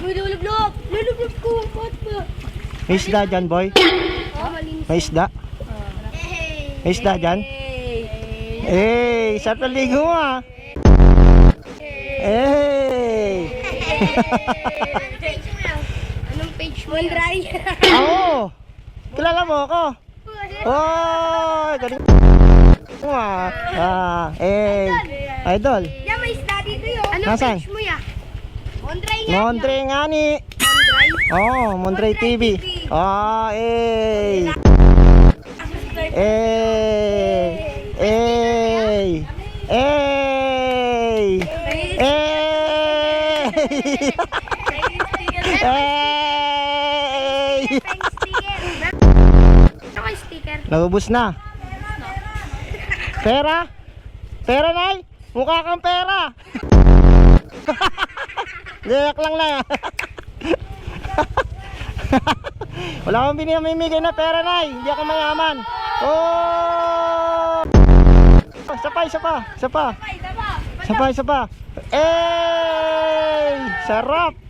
Lulublog! Lulublog ko! Ba't ba? May isda dyan, boy? May isda? May isda dyan? Eh, sa paligo mo ah. Eh. Anong page mo? Mondray. Oo. Kilala mo ako. Oh, galing mo ah. Idol. Yan, may isda dito yun. Anong Nasaan? page mo ya? Mondray nga. Mondray nga ni. Mondray? Oh, Mondray TV. Ah, eh. Eh. Eh. Eh. Eh. Eh. Ito kay sticker. Naubos na. Pera? Pera, Nay? Mukha kang pera. Liyak lang na. Wala akong binimimigay na pera, Nay. Hindi ako mayaman. Oh! Isa pa. Eh! Sarap!